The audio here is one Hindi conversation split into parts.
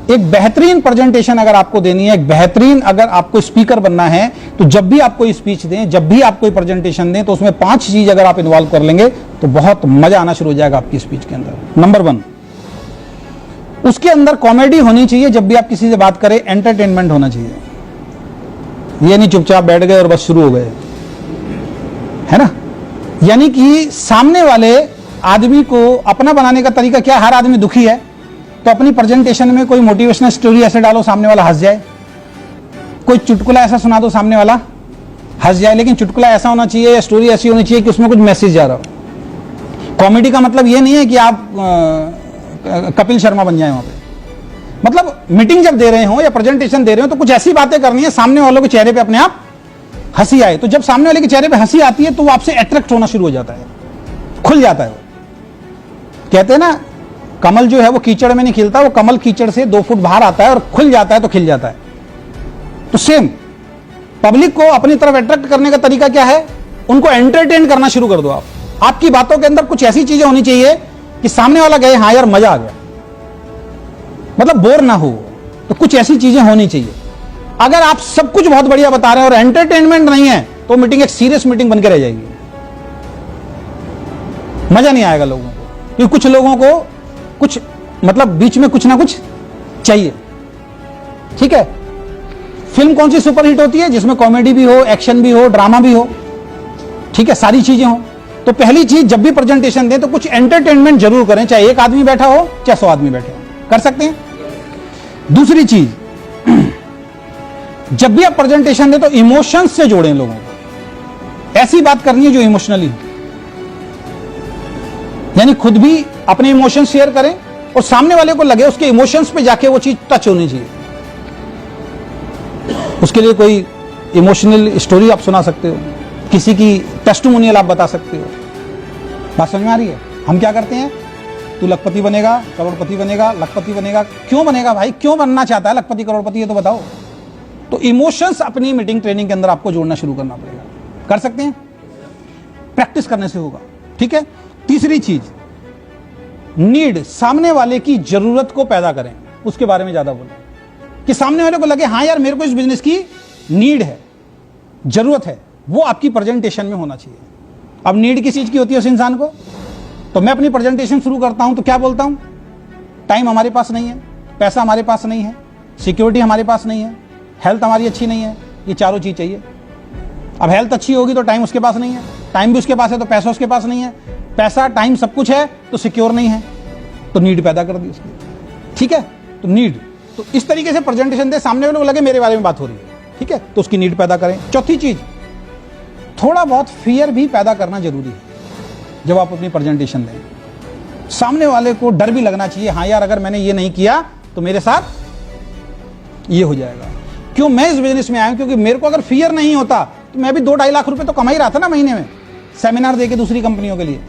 एक बेहतरीन प्रेजेंटेशन अगर आपको देनी है, एक बेहतरीन अगर आपको स्पीकर बनना है, तो जब भी आप कोई स्पीच दें, जब भी आप कोई प्रेजेंटेशन दें, तो उसमें 5 चीज अगर आप इन्वॉल्व कर लेंगे तो बहुत मजा आना शुरू हो जाएगा आपकी स्पीच के अंदर। नंबर 1, उसके अंदर कॉमेडी होनी चाहिए। जब भी आप किसी से बात करें, एंटरटेनमेंट होना चाहिए। ये नहीं चुपचाप बैठ गए और बस शुरू हो गए, है ना। यानी कि सामने वाले आदमी को अपना बनाने का तरीका क्या, हर आदमी दुखी है तो अपनी प्रेजेंटेशन में कोई मोटिवेशनल स्टोरी ऐसे डालो सामने वाला हंस जाए, कोई चुटकुला ऐसा सुना दो सामने वाला हंस जाए। लेकिन चुटकुला ऐसा होना चाहिए या स्टोरी ऐसी होनी चाहिए कि उसमें कुछ मैसेज जा रहा हो। कॉमेडी का मतलब ये नहीं है कि आप कपिल शर्मा बन जाए वहां पे। मतलब मीटिंग जब दे रहे हो या प्रेजेंटेशन दे रहे हो तो कुछ ऐसी बातें करनी है सामने वालों के चेहरे पे अपने आप हंसी आए। तो जब सामने वाले के चेहरे पे हंसी आती है तो वो आपसे अट्रैक्ट होना शुरू हो जाता है, खुल जाता है। वो कहते हैं ना, कमल जो है वो कीचड़ में नहीं खिलता, वो कमल कीचड़ से 2 फुट बाहर आता है और खुल जाता है तो खिल जाता है। तो सेम पब्लिक को अपनी तरफ अट्रैक्ट करने का तरीका क्या है, उनको एंटरटेन करना शुरू कर दो आप। आपकी बातों के अंदर कुछ ऐसी चीजें होनी चाहिए कि सामने वाला गए हाँ यार मजा आ गया, मतलब बोर ना हो। तो कुछ ऐसी चीजें होनी चाहिए। अगर आप सब कुछ बहुत बढ़िया बता रहे हैं और एंटरटेनमेंट नहीं है तो मीटिंग एक सीरियस मीटिंग बनकर रह जाएगी, मजा नहीं आएगा लोगों को। क्योंकि कुछ लोगों को कुछ मतलब बीच में कुछ ना कुछ चाहिए। ठीक है, फिल्म कौन सी सुपरहिट होती है, जिसमें कॉमेडी भी हो, एक्शन भी हो, ड्रामा भी हो, ठीक है, सारी चीजें हो। तो पहली चीज, जब भी प्रेजेंटेशन दें तो कुछ एंटरटेनमेंट जरूर करें, चाहे एक आदमी बैठा हो चाहे 100 आदमी बैठे हो, कर सकते हैं। दूसरी चीज, जब भी आप प्रेजेंटेशन दें तो इमोशंस से जोड़ें लोगों को। ऐसी बात करनी है जो इमोशनली हो, यानी खुद भी अपने इमोशंस शेयर करें और सामने वाले को लगे उसके इमोशंस पे जाके वो चीज टच होनी चाहिए। उसके लिए कोई इमोशनल स्टोरी आप सुना सकते हो, किसी की टेस्टिमोनियल आप बता सकते हो। बात समझ में आ रही है। हम क्या करते हैं, तू लखपति बनेगा, करोड़पति बनेगा, लखपति बनेगा। क्यों बनेगा भाई, क्यों बनना चाहता है लखपति करोड़पति, ये तो बताओ। तो इमोशंस अपनी मीटिंग ट्रेनिंग के अंदर आपको जोड़ना शुरू करना पड़ेगा। कर सकते हैं, प्रैक्टिस करने से होगा। ठीक है। तीसरी चीज, नीड, सामने वाले की जरूरत को पैदा करें, उसके बारे में ज्यादा बोलें कि सामने वाले को लगे हाँ यार मेरे को इस बिजनेस की नीड है, जरूरत है, वो आपकी प्रेजेंटेशन में होना चाहिए। अब नीड किस चीज की होती है उस इंसान को, तो मैं अपनी प्रेजेंटेशन शुरू करता हूं तो क्या बोलता हूं, टाइम हमारे पास नहीं है, पैसा हमारे पास नहीं है, सिक्योरिटी हमारे पास नहीं है, हेल्थ हमारी अच्छी नहीं है, ये चारों चीज चाहिए। अब हेल्थ अच्छी होगी तो टाइम उसके पास नहीं है, टाइम भी उसके पास है तो पैसा उसके पास नहीं है, पैसा टाइम सब कुछ है तो सिक्योर नहीं है, तो नीड पैदा कर दी उसकी। ठीक है, तो नीड, तो इस तरीके से प्रेजेंटेशन दे, सामने वाले को लगे मेरे बारे में बात हो रही है। ठीक है, तो उसकी नीड पैदा करें। चौथी चीज, थोड़ा बहुत फियर भी पैदा करना जरूरी है जब आप अपनी प्रेजेंटेशन दें। सामने वाले को डर भी लगना चाहिए, हाँ यार अगर मैंने ये नहीं किया तो मेरे साथ ये हो जाएगा। क्यों मैं इस बिजनेस में आया हूं, क्योंकि मेरे को अगर फियर नहीं होता तो मैं भी 2-2.5 लाख रुपए तो कमा ही रहा था ना महीने में, सेमिनार देके दूसरी कंपनियों के लिए।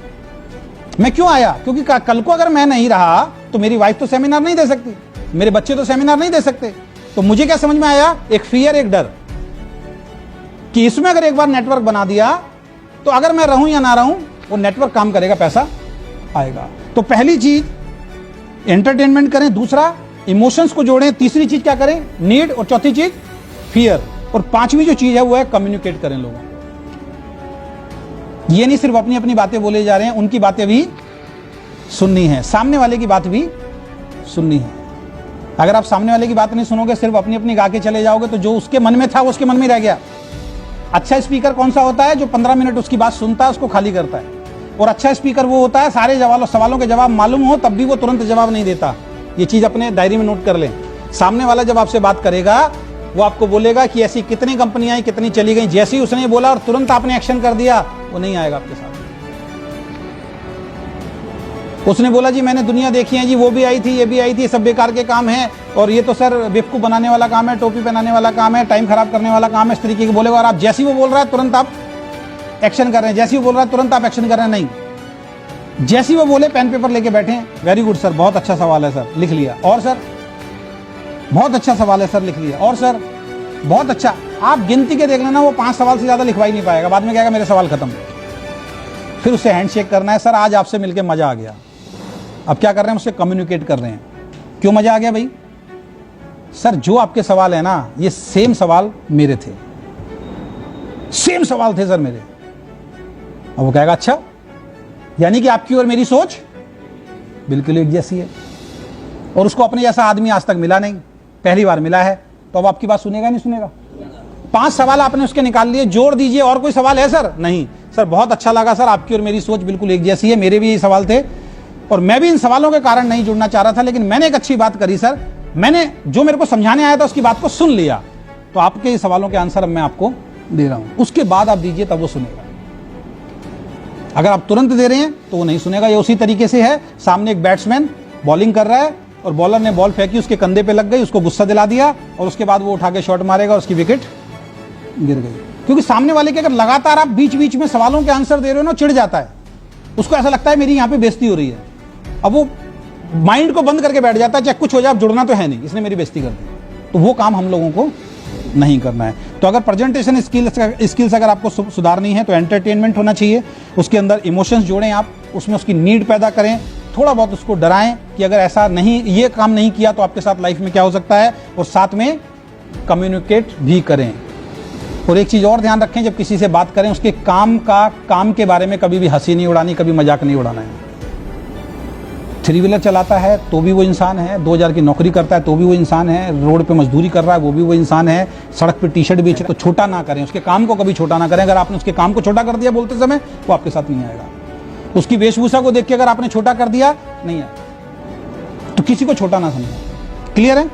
मैं क्यों आया, क्योंकि कल को अगर मैं नहीं रहा तो मेरी वाइफ तो सेमिनार नहीं दे सकती, मेरे बच्चे तो सेमिनार नहीं दे सकते। तो मुझे क्या समझ में आया, एक फियर, एक डर, कि इसमें अगर एक बार नेटवर्क बना दिया तो अगर मैं रहूं या ना रहूं वो नेटवर्क काम करेगा, पैसा आएगा। तो पहली चीज एंटरटेनमेंट करें, दूसरा इमोशंस को जोड़ें, तीसरी चीज क्या करें, नीड, और चौथी चीज फियर, और पांचवी जो चीज है वो है कम्युनिकेट करें लोगों को। ये नहीं सिर्फ अपनी अपनी बातें बोले जा रहे हैं, उनकी बातें भी सुननी है, सामने वाले की बात भी सुननी है। अगर आप सामने वाले की बात नहीं सुनोगे, सिर्फ अपनी अपनी गा के चले जाओगे तो जो उसके मन में था वो उसके मन में रह गया। अच्छा स्पीकर कौन सा होता है, जो 15 मिनट उसकी बात सुनता है, उसको खाली करता है। और अच्छा स्पीकर वो होता है सारे सवालों के जवाब मालूम हो तब भी वो तुरंत जवाब नहीं देता। ये चीज अपने डायरी में नोट कर लें। सामने वाला जब आपसे बात करेगा वो आपको बोलेगा कि ऐसी कितनी कंपनियां आई, कितनी चली गई, जैसे ही उसने बोला और तुरंत आपने एक्शन कर दिया, वो नहीं आएगा आपके साथ। उसने बोला जी मैंने दुनिया देखी है जी, वो भी आई थी, ये भी आई थी, सब बेकार के काम है, और ये तो सर बेवकूफ बनाने वाला काम है, टोपी पहनाने वाला काम है, टाइम खराब करने वाला काम है, इस तरीके के बोलेगा। और आप जैसे ही वो बोल रहा है तुरंत आप एक्शन कर रहे हैं, जैसे ही वो बोल रहा है तुरंत आप एक्शन कर रहे हैं। नहीं, जैसे ही वो बोले पेन पेपर लेके बैठे हैं, वेरी गुड सर, बहुत अच्छा सवाल है सर, लिख लिया, और सर बहुत अच्छा सवाल है सर, लिख लिया, और सर बहुत अच्छा। आप गिनती के देख लेना, वो 5 सवाल से ज्यादा लिखवा ही नहीं पाएगा। बाद में कहेगा मेरे सवाल खत्म। फिर उससे हैंडशेक करना है, सर आज आपसे मिलकर मजा आ गया। अब क्या कर रहे हैं, उससे कम्युनिकेट कर रहे हैं। क्यों मजा आ गया भाई, सर जो आपके सवाल है ना, ये सेम सवाल मेरे थे, सेम सवाल थे सर मेरे। अब वो कहेगा अच्छा, यानी कि आपकी और मेरी सोच बिल्कुल एक जैसी है, और उसको अपने जैसा आदमी आज तक मिला नहीं, पहली बार मिला है, तो अब आपकी बात सुनेगा नहीं सुनेगा? 5 सवाल आपने उसके निकाल लिए, जोड़ दीजिए। और कोई सवाल है सर? नहीं सर, बहुत अच्छा लगा सर, आपकी और मेरी सोच बिल्कुल एक जैसी है, मेरे भी यही सवाल थे, और मैं भी इन सवालों के कारण नहीं जुड़ना चाह रहा था, लेकिन मैंने एक अच्छी बात करी सर, मैंने जो मेरे को समझाने आया था उसकी बात को सुन लिया, तो आपके सवालों के आंसर अब मैं आपको दे रहा हूं, उसके बाद आप दीजिए, तब वो सुनेगा। अगर आप तुरंत दे रहे हैं तो वो नहीं सुनेगा। ये उसी तरीके से है, सामने एक बैट्समैन बॉलिंग कर रहा है और बॉलर ने बॉल फेंकी, उसके कंधे पे लग गई, उसको गुस्सा दिला दिया, और उसके बाद वो उठा के शॉट मारेगा, उसकी विकेट गिर गई। क्योंकि सामने वाले के अगर लगातार आप बीच बीच में सवालों के आंसर दे रहे हो ना, चिढ़ जाता है, उसको ऐसा लगता है मेरी यहां पे बेइज्जती हो रही है, अब वो माइंड को बंद करके बैठ जाता है, चाहे कुछ हो जाए, अब जुड़ना तो है नहीं, इसने मेरी बेइज्जती कर दी। तो वो काम हम लोगों को नहीं करना है। तो अगर प्रेजेंटेशन स्किल्स अगर आपको सुधारनी है तो एंटरटेनमेंट होना चाहिए, उसके अंदर इमोशंस जोड़ें आप, उसमें उसकी नीड पैदा करें, थोड़ा बहुत उसको डराएं कि अगर ऐसा नहीं, ये काम नहीं किया तो आपके साथ लाइफ में क्या हो सकता है, और साथ में कम्युनिकेट भी करें। और एक चीज और ध्यान रखें, जब किसी से बात करें उसके काम के बारे में कभी भी हंसी नहीं उड़ानी, कभी मजाक नहीं उड़ाना है। 3 व्हीलर चलाता है तो भी वो इंसान है, 2000 की नौकरी करता है तो भी वो इंसान है, रोड पे मजदूरी कर रहा है वो भी वो इंसान है, सड़क पे टी-शर्ट बेचे तो छोटा ना करें, उसके काम को कभी छोटा ना करें। अगर आपने उसके काम को छोटा कर दिया बोलते समय, वो आपके साथ नहीं आएगा। उसकी वेशभूषा को देख के अगर आपने छोटा कर दिया, नहीं आएगा। तो किसी को छोटा ना समझें। क्लियर है?